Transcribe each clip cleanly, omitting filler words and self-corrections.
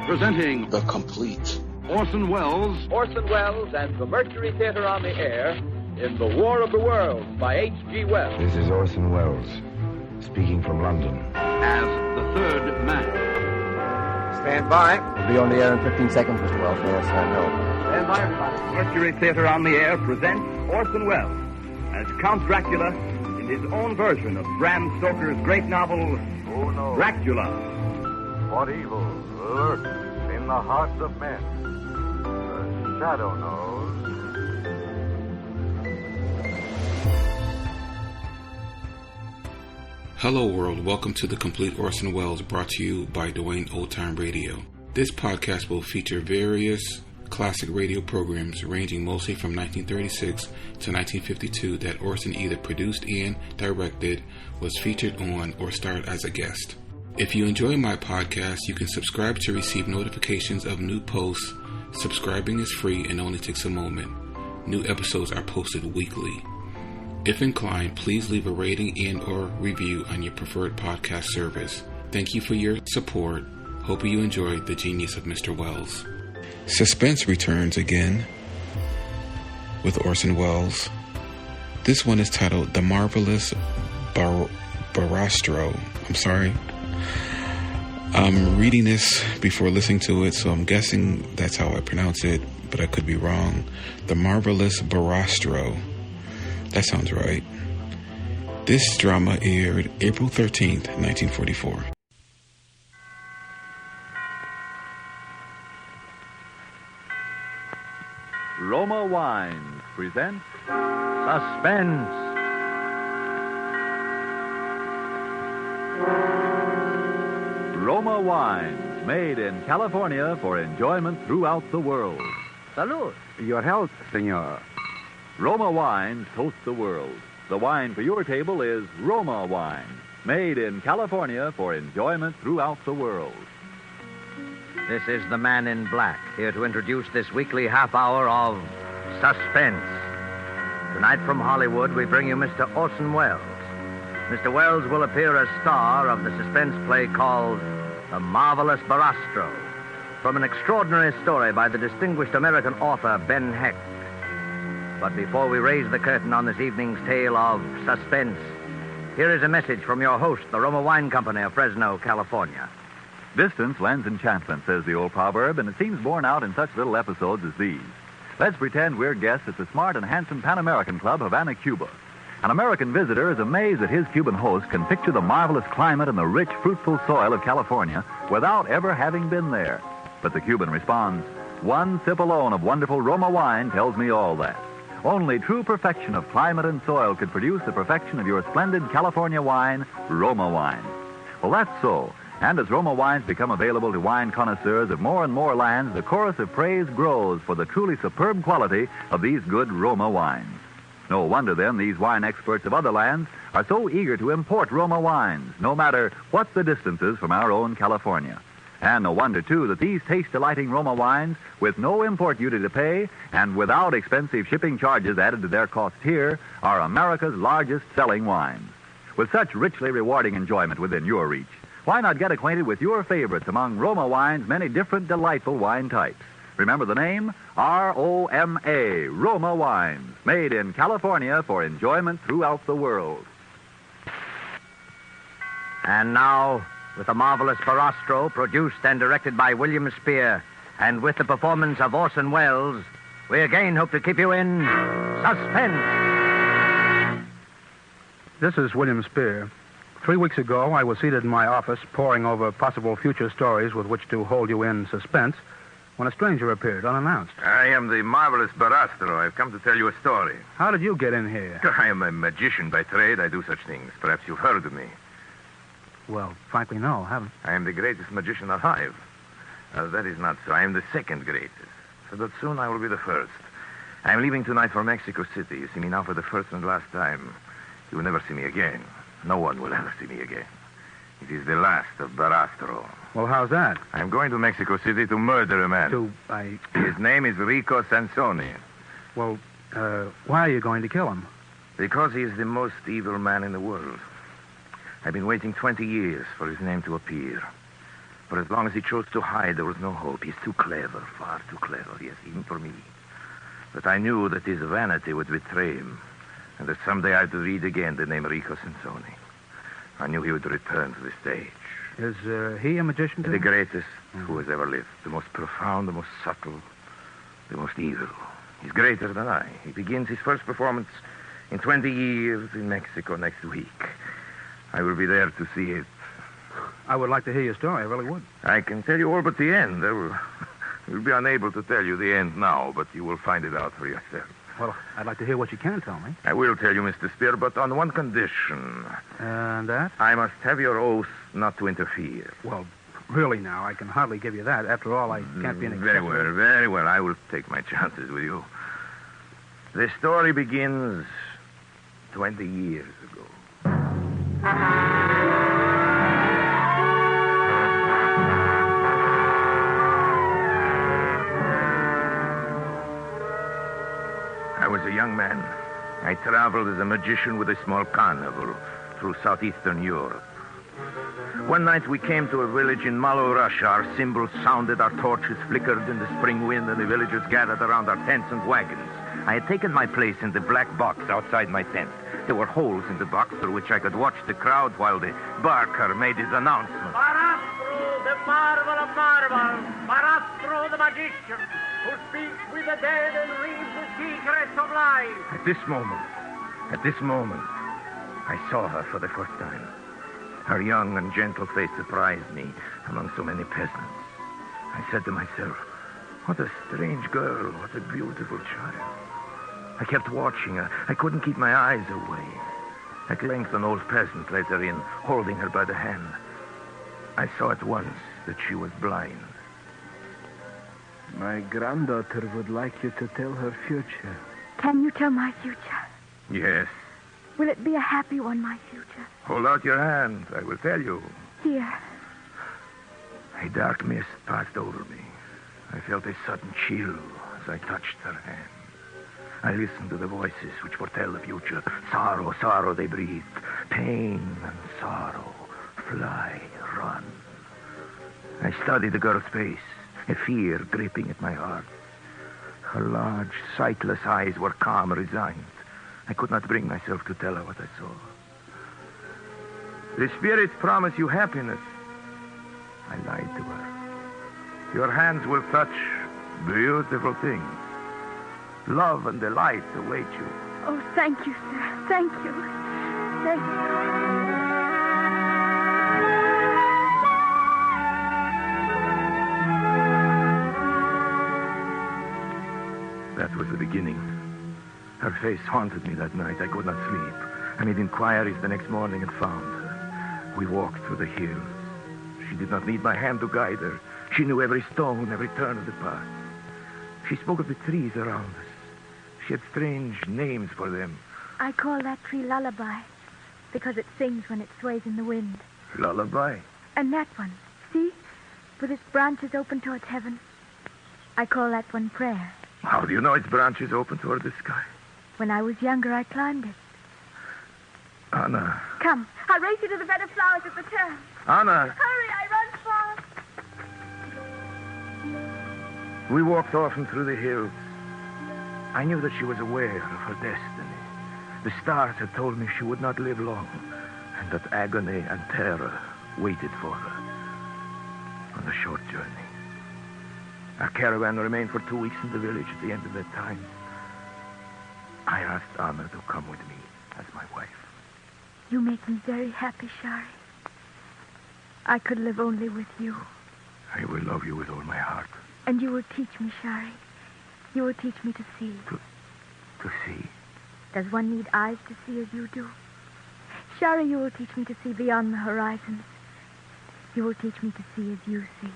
Presenting The Complete. Orson Welles and the Mercury Theater on the Air in The War of the Worlds by H.G. Wells. This is Orson Welles, speaking from London. as the third man. Stand by. We'll be on the air in 15 seconds, Mr. Wells. Yes, I know. Stand by, everybody. Mercury Theater on the Air presents Orson Welles as Count Dracula in his own version of Bram Stoker's great novel, Who knows Dracula. what evil lurks in the hearts of men? The shadow knows. Hello world, welcome to The Complete Orson Welles, brought to you by Dwayne Old Time Radio. This podcast will feature various classic radio programs ranging mostly from 1936 to 1952 that Orson either produced and directed, was featured on, or starred as a guest. If you enjoy my podcast, you can subscribe to receive notifications of new posts. Subscribing is free and only takes a moment. New episodes are posted weekly. If inclined, please leave a rating and or review on your preferred podcast service. Thank you for your support. Hope you enjoyed the genius of Mr. Welles. Suspense returns again with Orson Welles. This one is titled The Marvelous Barastro. I'm sorry. I'm reading this before listening to it, so I'm guessing that's how I pronounce it, but I could be wrong. The Marvelous Barastro. That sounds right. This drama aired April 13th, 1944. Roma Wines presents Suspense. Roma Wines, made in California for enjoyment throughout the world. Salud. Your health, senor. Roma Wines toast the world. The wine for your table is Roma Wine, made in California for enjoyment throughout the world. This is the Man in Black, here to introduce this weekly half hour of Suspense. Tonight from Hollywood, we bring you Mr. Orson Welles. Mr. Welles will appear as star of the suspense play called The Marvelous Barastro, from an extraordinary story by the distinguished American author Ben Hecht. But before we raise the curtain on this evening's tale of suspense, here is a message from your host, the Roma Wine Company of Fresno, California. Distance lends enchantment, says the old proverb, and it seems borne out in such little episodes as these. Let's pretend we're guests at the smart and handsome Pan American Club, Havana, Cuba. An American visitor is amazed that his Cuban host can picture the marvelous climate and the rich, fruitful soil of California without ever having been there. But the Cuban responds, "One sip alone of wonderful Roma wine tells me all that. Only true perfection of climate and soil could produce the perfection of your splendid California wine, Roma wine." Well, that's so. And as Roma wines become available to wine connoisseurs of more and more lands, the chorus of praise grows for the truly superb quality of these good Roma wines. No wonder, then, these wine experts of other lands are so eager to import Roma wines, no matter what the distances from our own California. And no wonder, too, that these taste-delighting Roma wines, with no import duty to pay and without expensive shipping charges added to their cost here, are America's largest selling wines. With such richly rewarding enjoyment within your reach, why not get acquainted with your favorites among Roma Wine's many different delightful wine types? Remember the name? R-O-M-A, Roma Wines, made in California for enjoyment throughout the world. And now, with The Marvelous Barastro, produced and directed by William Spear, and with the performance of Orson Welles, we again hope to keep you in suspense. This is William Spear. 3 weeks ago, I was seated in my office poring over possible future stories with which to hold you in suspense when a stranger appeared unannounced. I am the Marvelous Barastro. I've come to tell you a story. How did you get in here? I am a magician by trade. I do such things. Perhaps you've heard of me. Well, frankly, no, I haven't. I am the greatest magician alive. That is not so. I am the second greatest. But soon I will be the first. I am leaving tonight for Mexico City. You see me now for the first and last time. You will never see me again. No one will ever see me again. It is the last of Barastro. Well, how's that? I'm going to Mexico City to murder a man. His name is Rico Sansoni. Well, why are you going to kill him? Because he is the most evil man in the world. I've been waiting 20 years for his name to appear. For as long as he chose to hide, there was no hope. He's too clever, far too clever, yes, even for me. But I knew that his vanity would betray him, and that someday I'd read again the name Rico Sansoni. I knew he would return to the stage. Is he a magician, too? The greatest who has ever lived. The most profound, the most subtle, the most evil. He's greater than I. He begins his first performance in 20 years in Mexico next week. I will be there to see it. I would like to hear your story. I really would. I can tell you all but the end. I will be unable to tell you the end now, but you will find it out for yourself. Well, I'd like to hear what you can tell me. I will tell you, Mr. Spear, but on one condition. And that? I must have your oath not to interfere. Well, really now, I can hardly give you that. After all, I can't be an Very accessory. well, very well. I will take my chances with you. The story begins 20 years ago. I was a young man. I traveled as a magician with a small carnival through southeastern Europe. One night we came to a village in Malo, Russia. Our cymbals sounded, our torches flickered in the spring wind, and the villagers gathered around our tents and wagons. I had taken my place in the black box outside my tent. There were holes in the box through which I could watch the crowd while the barker made his announcement. Barastro, the marvel of marvels. Barastro, the magician, who speaks with the dead and reads the secrets of life. At this moment, I saw her for the first time. Her young and gentle face surprised me among so many peasants. I said to myself, what a strange girl, what a beautiful child. I kept watching her. I couldn't keep my eyes away. At length, an old peasant led her in, holding her by the hand. I saw at once that she was blind. My granddaughter would like you to tell her future. Can you tell my future? Yes. Will it be a happy one, my future? Hold out your hand. I will tell you. Here. A dark mist passed over me. I felt a sudden chill as I touched her hand. I listened to the voices which foretell the future. Sorrow, sorrow, they breathed. Pain and sorrow. Fly, run. I studied the girl's face, a fear gripping at my heart. Her large, sightless eyes were calm, resigned. I could not bring myself to tell her what I saw. The spirits promise you happiness. I lied to her. Your hands will touch beautiful things. Love and delight await you. Oh, thank you, sir. Thank you. Thank you. That was the beginning. Her face haunted me that night. I could not sleep. I made inquiries the next morning and found her. We walked through the hills. She did not need my hand to guide her. She knew every stone, every turn of the path. She spoke of the trees around us. She had strange names for them. I call that tree Lullaby because it sings when it sways in the wind. Lullaby? And that one, see? With its branches open towards heaven. I call that one Prayer. How do you know its branches open toward the sky? When I was younger, I climbed it. Anna. Come, I'll race you to the bed of flowers at the turn. Anna. Hurry, I run fast. We walked often through the hills. I knew that she was aware of her destiny. The stars had told me she would not live long, and that agony and terror waited for her on the short journey. Our caravan remained for 2 weeks in the village. At the end of that time, I asked Anna to come with me as my wife. You make me very happy, Shari. I could live only with you. I will love you with all my heart. And you will teach me, Shari. You will teach me to see. To see? Does one need eyes to see as you do? Shari, you will teach me to see beyond the horizons. You will teach me to see as you see.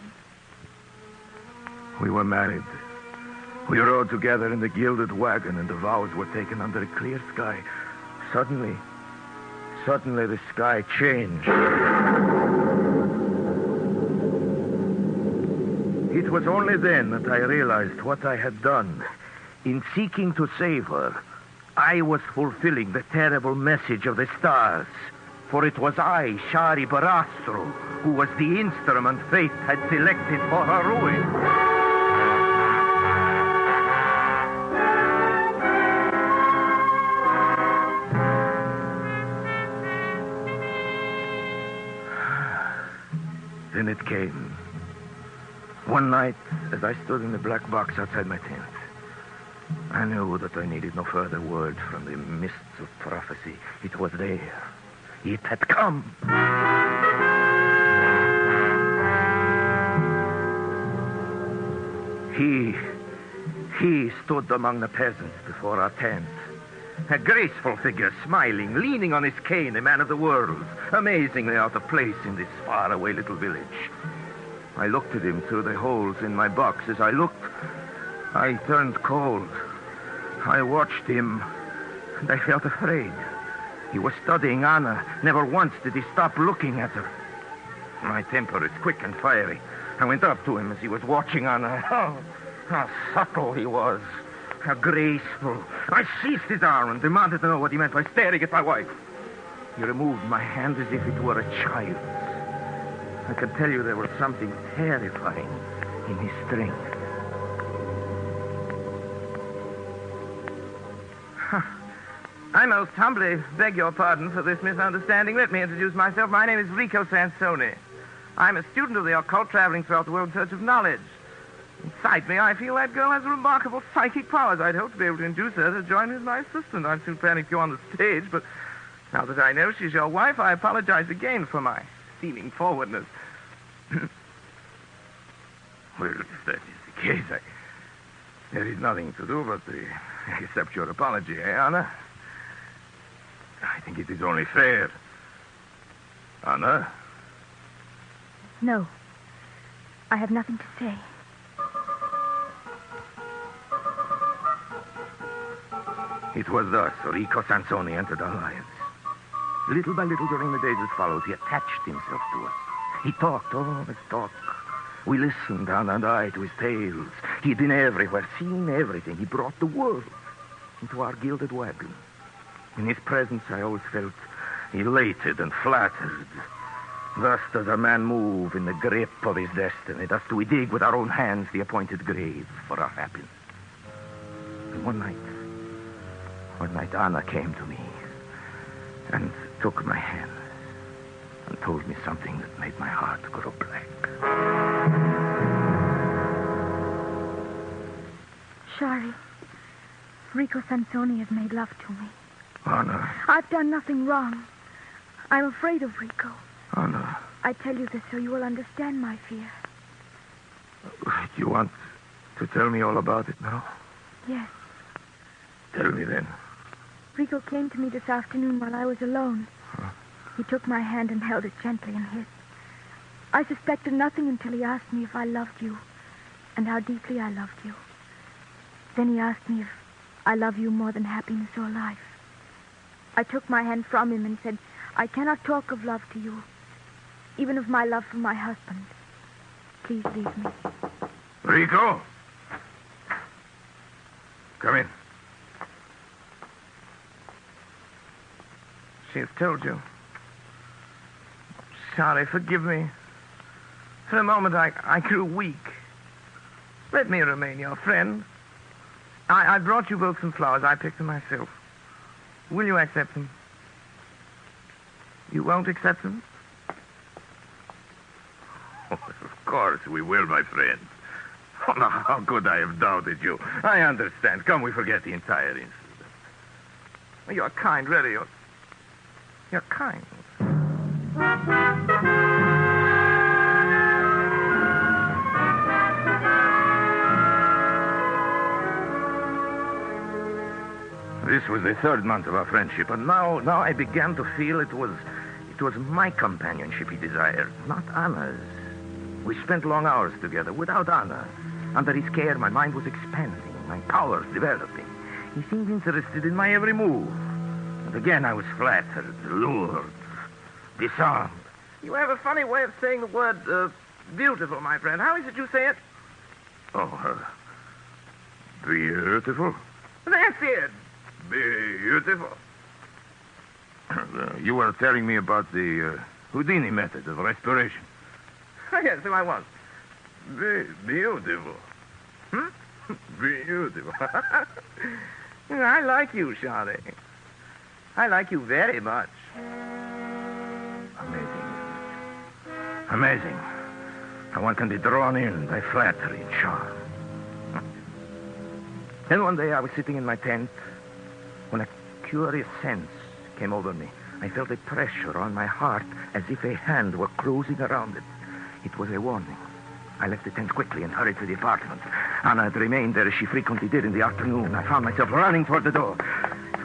We were married. We rode together in the gilded wagon, and the vows were taken under a clear sky. Suddenly the sky changed. It was only then that I realized what I had done. In seeking to save her, I was fulfilling the terrible message of the stars. For it was I, Shari Barastro, who was the instrument fate had selected for her ruin. Then it came. One night, as I stood in the black box outside my tent, I knew that I needed no further word from the mists of prophecy. It was there. It had come. He stood among the peasants before our tent. A graceful figure, smiling, leaning on his cane, a man of the world, amazingly out of place in this faraway little village. I looked at him through the holes in my box. As I looked, I turned cold. I watched him, and I felt afraid. He was studying Anna. Never once did he stop looking at her. My temper is quick and fiery. I went up to him as he was watching Anna. Oh, how subtle he was. How graceful. I seized his arm and demanded to know what he meant by staring at my wife. He removed my hand as if it were a child's. I could tell you there was something terrifying in his strength. I most humbly beg your pardon for this misunderstanding. Let me introduce myself. My name is Rico Sansoni. I'm a student of the occult traveling throughout the world in search of knowledge. Inside me, I feel that girl has remarkable psychic powers. I'd hope to be able to induce her to join me as my assistant. I'm too planning to go on the stage, but now that I know she's your wife, I apologize again for my seeming forwardness. Well, if that is the case, there is nothing to do but to accept your apology, eh, Anna? I think it is only fair. Anna? No. I have nothing to say. It was thus Rico Sansoni entered our lives. Little by little during the days that followed, he attached himself to us. He talked, oh, let's talk. We listened, Anna and I, to his tales. He'd been everywhere, seen everything. He brought the world into our gilded wagon. In his presence, I always felt elated and flattered. Thus does a man move in the grip of his destiny. Thus do we dig with our own hands the appointed grave for our happiness. And one night, Anna came to me and took my hand and told me something that made my heart grow black. Shari, Rico Sansoni has made love to me. Anna. I've done nothing wrong. I'm afraid of Rico. Anna. I tell you this so you will understand my fear. You want to tell me all about it now? Yes. Tell me then. Rico came to me this afternoon while I was alone. Huh? He took my hand and held it gently in his. I suspected nothing until he asked me if I loved you and how deeply I loved you. Then he asked me if I love you more than happiness or life. I took my hand from him and said, I cannot talk of love to you, even of my love for my husband. Please leave me. Rico! Come in. She has told you. Sorry, forgive me. For a moment, I grew weak. Let me remain your friend. I brought you both some flowers. I picked them myself. Will you accept them? You won't accept them? Oh, of course we will, my friend. Oh, now, how could I have doubted you? I understand. Come, we forget the entire incident. You're kind, really. You're kind. This was the third month of our friendship, and now I began to feel it was my companionship he desired, not Anna's. We spent long hours together without Anna. Under his care, my mind was expanding, my powers developing. He seemed interested in my every move. And again, I was flattered, lured, disarmed. You have a funny way of saying the word beautiful, my friend. How is it you say it? Oh, beautiful. That's it. Beautiful. You were telling me about the Houdini method of respiration. Yes, so I was. Beautiful. Beautiful. I like you, Charlie. I like you very much. Amazing. How one can be drawn in by flattery and charm. Then one day I was sitting in my tent when a curious sense came over me. I felt a pressure on my heart as if a hand were closing around it. It was a warning. I left the tent quickly and hurried to the apartment. Anna had remained there as she frequently did in the afternoon. I found myself running toward the door.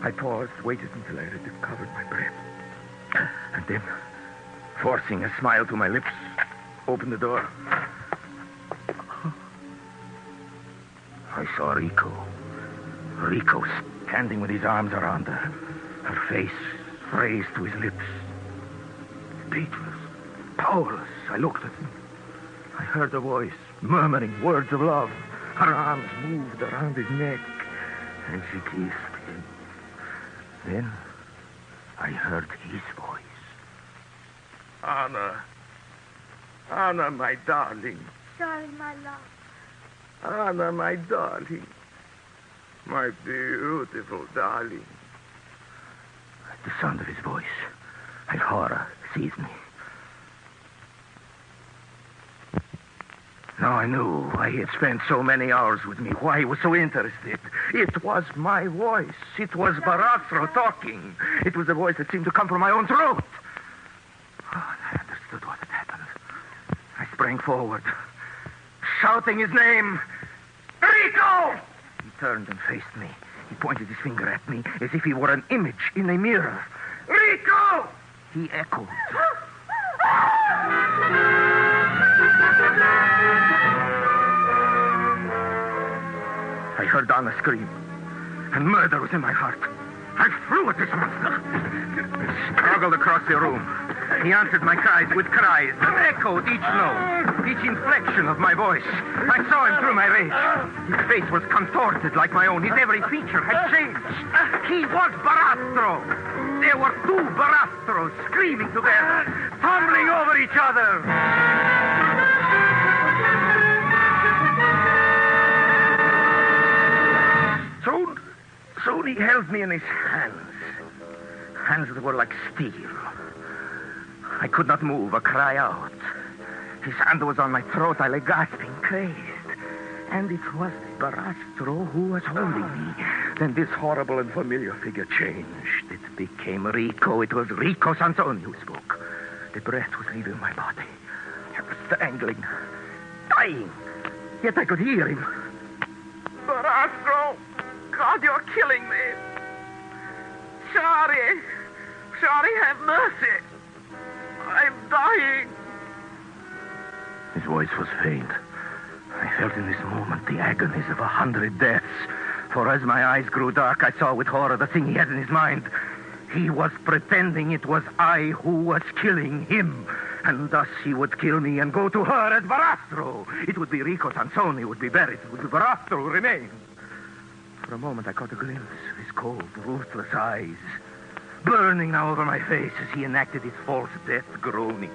I paused, waited until I had recovered my breath. And then, forcing a smile to my lips, opened the door. I saw Rico. Rico standing with his arms around her. Her face raised to his lips. Speechless, powerless, I looked at him. I heard a voice murmuring words of love. Her arms moved around his neck, and she kissed him. Then I heard his voice. Anna. Anna, my darling. Charlie, my love. Anna, my darling. My beautiful darling. At the sound of his voice, a horror seized me. Now I knew why he had spent so many hours with me, why he was so interested. It was my voice. It was Barastro talking. It was a voice that seemed to come from my own throat. Oh, I understood what had happened. I sprang forward, shouting his name. Rico! He turned and faced me. He pointed his finger at me as if he were an image in a mirror. Rico! He echoed. I heard Anna scream, and murder was in my heart. I flew at this monster. Struggled across the room. He answered my cries with cries that echoed each note, each inflection of my voice. I saw him through my rage. His face was contorted like my own. His every feature had changed. He was Barastro. There were two Barastros screaming together, tumbling over each other. Soon he held me in his hands. Hands that were like steel. I could not move or cry out. His hand was on my throat. I lay gasping, crazed. And it was Barastro who was holding me. Then this horrible and familiar figure changed. It became Rico. It was Rico Sansoni who spoke. The breath was leaving my body. I was strangling, dying. Yet I could hear him. Barastro! God, you're killing me. Charlie. Charlie, have mercy. I'm dying. His voice was faint. I felt in this moment the agonies of 100 deaths. For as my eyes grew dark, I saw with horror the thing he had in his mind. He was pretending it was I who was killing him. And thus he would kill me and go to her as Barastro. It would be Rico Sansoni who would be buried. It would be Barastro who remained. For a moment, I caught a glimpse of his cold, ruthless eyes, burning now over my face as he enacted his false death, groaning,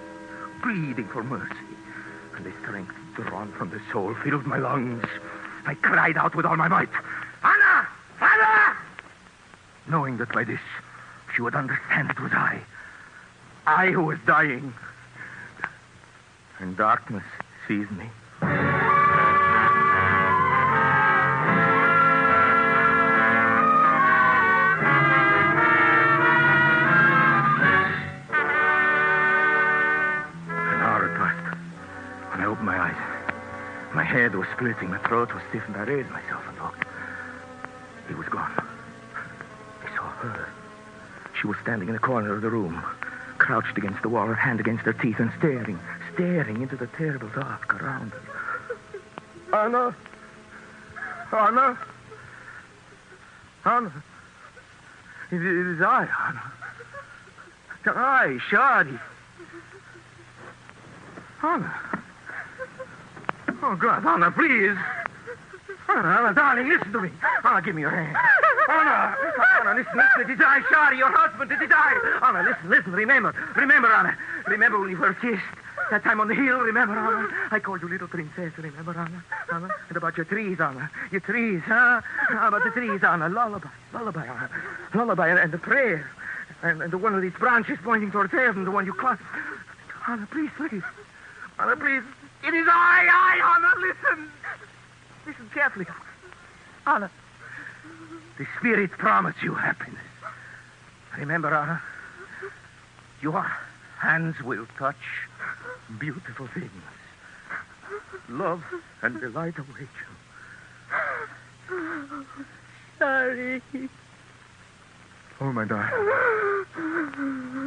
pleading for mercy. And the strength drawn from the soul filled my lungs. I cried out with all my might, Anna! Anna! Knowing that by this, she would understand it was I who was dying. And darkness seized me. My eyes. My head was splitting, my throat was stiff, and I raised myself and looked. He was gone. I saw her. She was standing in a corner of the room, crouched against the wall, her hand against her teeth, and staring into the terrible dark around her. Anna! Anna! Anna! It is I, Anna. I, Shadi. Anna! Oh, God, Anna, please. Anna, darling, listen to me. Anna, give me your hand. Anna! Anna, listen, did he die? Sorry, your husband, did he die? Anna, listen, remember, Anna. Remember when we first kissed? That time on the hill, remember, Anna? I called you little princess, remember, Anna? And about your trees, Anna. Your trees, huh? About the trees, Anna. Lullaby, Anna. Lullaby and the prayer. And the one with its branches pointing towards heaven, the one you clasped. Anna, please. Anna, please. It is I, Anna, listen. Listen carefully. Anna, the spirits promise you happiness. Remember, Anna, your hands will touch beautiful things. Love and delight await you. Sorry. Oh, my darling.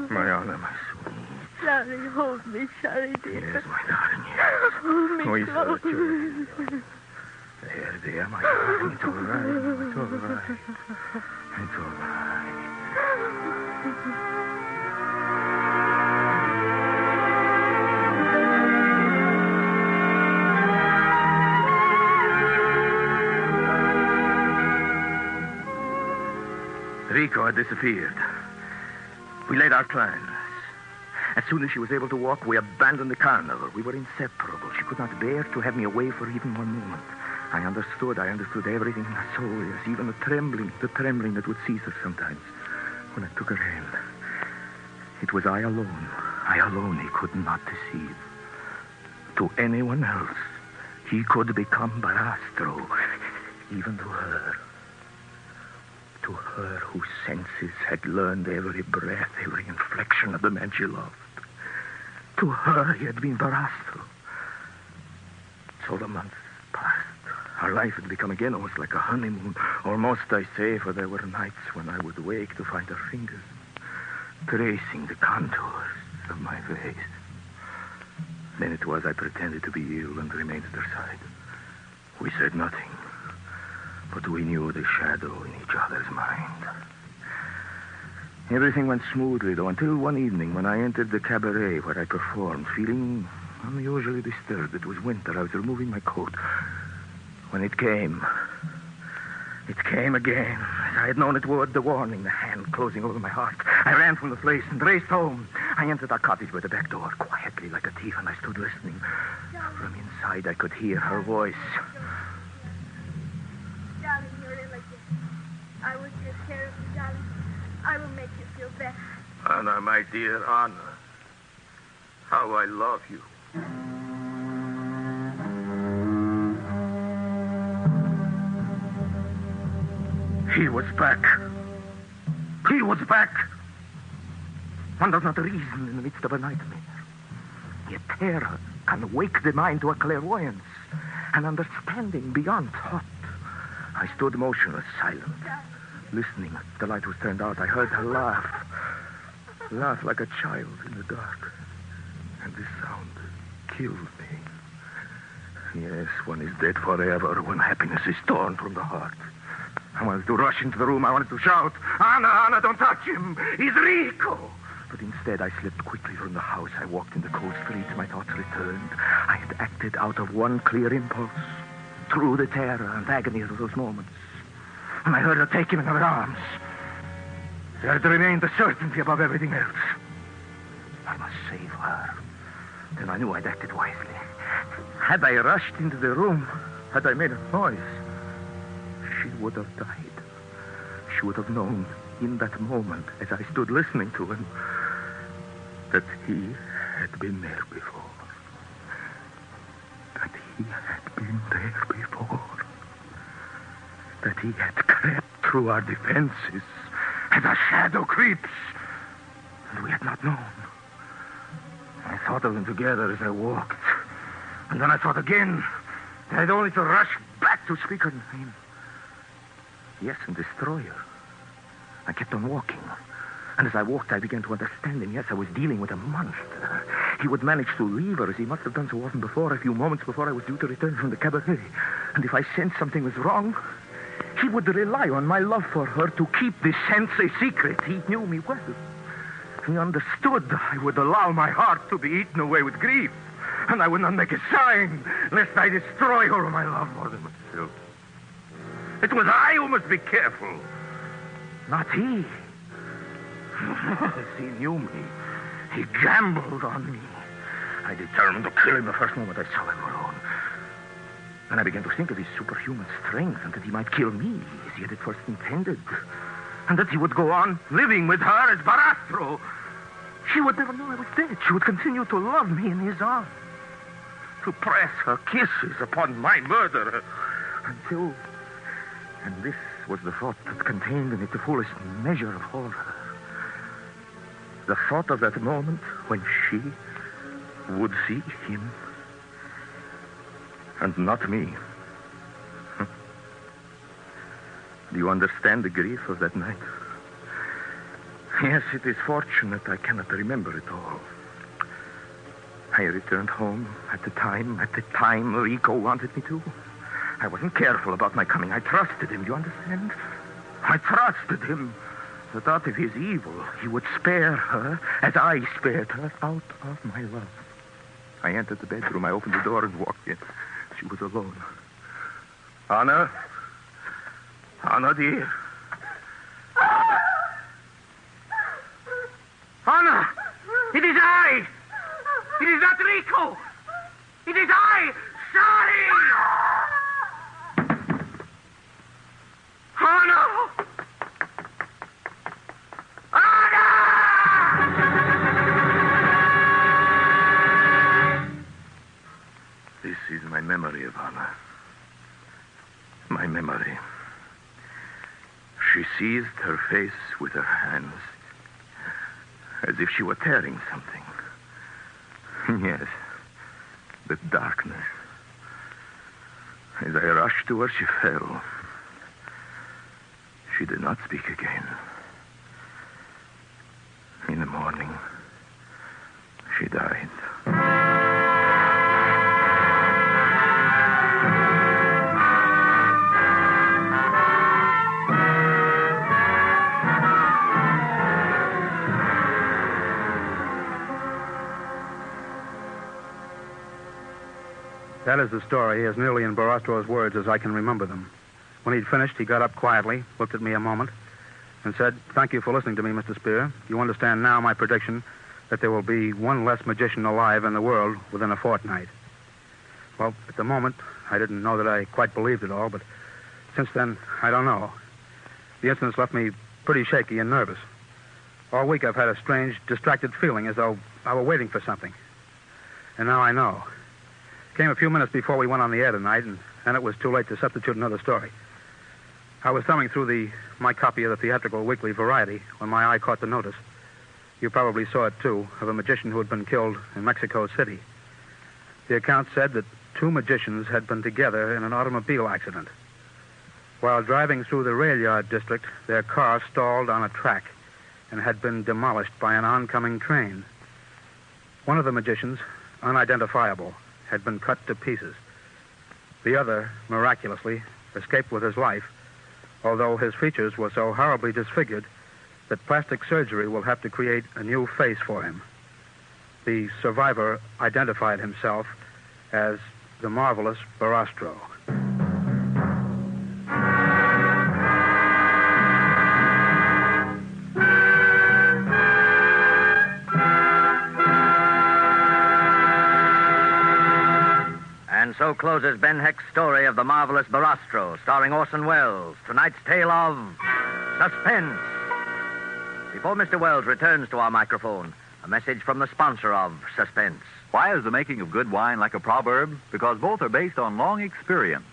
My Anna, my sweet. Sorry, hold me, sorry, dear. Yes, my darling, yes. Hold me close. close. There, my darling. It's all right. It's all right. It's all right. Rico had disappeared. We laid our plans. As soon as she was able to walk, we abandoned the carnival. We were inseparable. She could not bear to have me away for even one moment. I understood everything in her soul, yes, even the trembling that would seize her sometimes when I took her hand. It was I alone he could not deceive. To anyone else, he could become Barastro, even to her. To her whose senses had learned every breath, every inflection of the man she loved. To her he had been Barastro. So the months passed. Our life had become again almost like a honeymoon. Almost, I say, for there were nights when I would wake to find her fingers tracing the contours of my face. Then it was I pretended to be ill and remained at her side. We said nothing. But we knew the shadow in each other's mind. Everything went smoothly, though, until one evening when I entered the cabaret where I performed, feeling unusually disturbed. It was winter. I was removing my coat. When it came again. As I had known it would, the warning, the hand closing over my heart. I ran from the place and raced home. I entered our cottage by the back door, quietly like a thief, and I stood listening. From inside, I could hear her voice. Darling, you're ill again. I will take care of you, darling. I will make you feel better. Anna, my dear Anna. How I love you. He was back. He was back. One does not reason in the midst of a nightmare. Yet terror can wake the mind to a clairvoyance, an understanding beyond thought. I stood motionless, silent, listening. The light was turned out. I heard her laugh like a child in the dark. And this sound killed me. Yes, one is dead forever when happiness is torn from the heart. I wanted to rush into the room. I wanted to shout, Anna, don't touch him. He's Rico. But instead, I slipped quickly from the house. I walked in the cold streets. My thoughts returned. I had acted out of one clear impulse, through the terror and agony of those moments. And I heard her take him in her arms. There had remained the certainty above everything else. I must save her. Then I knew I'd acted wisely. Had I rushed into the room, had I made a noise, she would have died. She would have known in that moment, as I stood listening to him, that he had been there before. That he had been there before. That he had crept through our defenses as a shadow creeps. And we had not known. I thought of them together as I walked. And then I thought again. I had only to rush back to speak her name. Yes, and destroy her. I kept on walking. And as I walked, I began to understand him. Yes, I was dealing with a monster. He would manage to leave her, as he must have done so often before, a few moments before I was due to return from the cabaret. And if I sensed something was wrong, he would rely on my love for her to keep this sense a secret. He knew me well. He understood I would allow my heart to be eaten away with grief. And I would not make a sign, lest I destroy her whom I love more than myself. It was I who must be careful. Not he. He knew me. He gambled on me. I determined to kill him the first moment I saw him alone. And I began to think of his superhuman strength and that he might kill me as he had at first intended. And that he would go on living with her as Barastro. She would never know I was dead. She would continue to love me in his arms. To press her kisses upon my murderer. Until... And this was the thought that contained in it the fullest measure of horror. The thought of that moment when she would see him and not me. Do you understand the grief of that night? Yes, it is fortunate I cannot remember it all. I returned home at the time Rico wanted me to. I wasn't careful about my coming. I trusted him, do you understand? I trusted him. The thought of his evil, he would spare her as I spared her out of my love. I entered the bedroom. I opened the door and walked in. She was alone. Anna? Anna, dear. Anna! It is I! It is not Rico! It is I! Sorry! Anna! This is my memory of Anna. My memory. She seized her face with her hands as if she were tearing something. Yes, the darkness. As I rushed to her, she fell. She did not speak again. In the morning, she died. That is the story, as nearly in Barastro's words as I can remember them. When he'd finished, he got up quietly, looked at me a moment, and said, "Thank you for listening to me, Mr. Spear. You understand now my prediction that there will be one less magician alive in the world within a fortnight." Well, at the moment, I didn't know that I quite believed it all, but since then, I don't know. The incidents left me pretty shaky and nervous. All week I've had a strange, distracted feeling as though I were waiting for something. And now I know. Came a few minutes before we went on the air tonight, and then it was too late to substitute another story. I was thumbing through my copy of the theatrical weekly Variety when my eye caught the notice. You probably saw it, too, of a magician who had been killed in Mexico City. The account said that 2 magicians had been together in an automobile accident. While driving through the rail yard district, their car stalled on a track and had been demolished by an oncoming train. One of the magicians, unidentifiable, had been cut to pieces. The other, miraculously, escaped with his life, although his features were so horribly disfigured that plastic surgery will have to create a new face for him. The survivor identified himself as the Marvelous Barastro. And so closes Ben Heck's story of the Marvelous Barastro, starring Orson Welles. Tonight's tale of Suspense. Before Mr. Welles returns to our microphone, a message from the sponsor of Suspense. Why is the making of good wine like a proverb? Because both are based on long experience.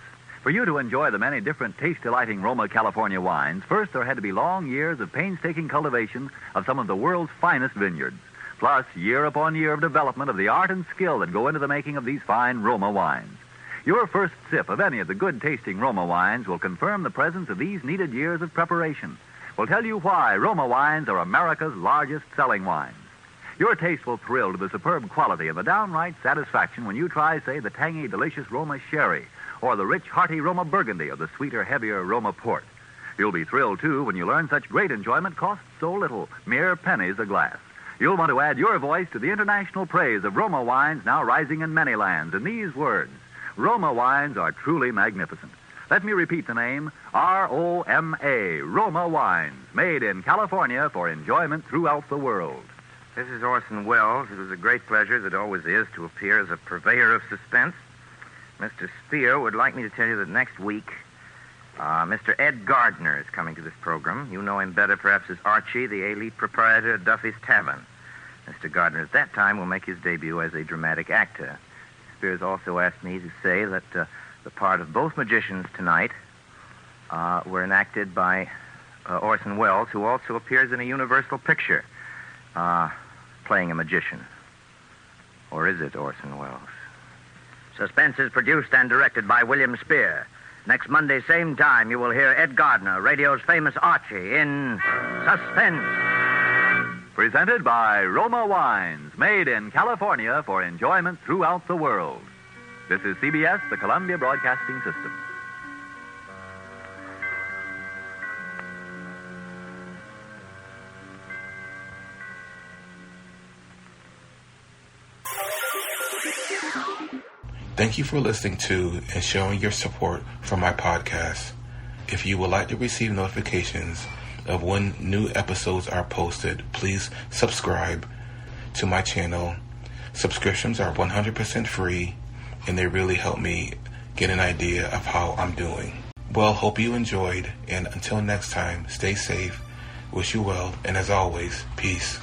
For you to enjoy the many different taste-delighting Roma California wines, first there had to be long years of painstaking cultivation of some of the world's finest vineyards. Plus, year upon year of development of the art and skill that go into the making of these fine Roma wines. Your first sip of any of the good-tasting Roma wines will confirm the presence of these needed years of preparation. Will tell you why Roma wines are America's largest selling wines. Your taste will thrill to the superb quality and the downright satisfaction when you try, say, the tangy, delicious Roma Sherry, or the rich, hearty Roma Burgundy, or the sweeter, heavier Roma Port. You'll be thrilled, too, when you learn such great enjoyment costs so little, mere pennies a glass. You'll want to add your voice to the international praise of Roma wines now rising in many lands in these words. Roma wines are truly magnificent. Let me repeat the name, R-O-M-A, Roma Wines, made in California for enjoyment throughout the world. This is Orson Welles. It was a great pleasure, as it always is, to appear as a purveyor of suspense. Mr. Spear would like me to tell you that next week, Mr. Ed Gardner is coming to this program. You know him better, perhaps, as Archie, the elite proprietor of Duffy's Tavern. Mr. Gardner, at that time, will make his debut as a dramatic actor. Spears also asked me to say that the part of both magicians tonight were enacted by Orson Welles, who also appears in a Universal picture playing a magician. Or is it Orson Welles? Suspense is produced and directed by William Spear. Next Monday, same time, you will hear Ed Gardner, radio's famous Archie, in Suspense. Presented by Roma Wines, made in California for enjoyment throughout the world. This is CBS, the Columbia Broadcasting System. Thank you for listening to and showing your support for my podcast. If you would like to receive notifications of when new episodes are posted, please subscribe to my channel. Subscriptions are 100% free, and they really help me get an idea of how I'm doing. Well, hope you enjoyed, and until next time, stay safe, wish you well, and as always, peace.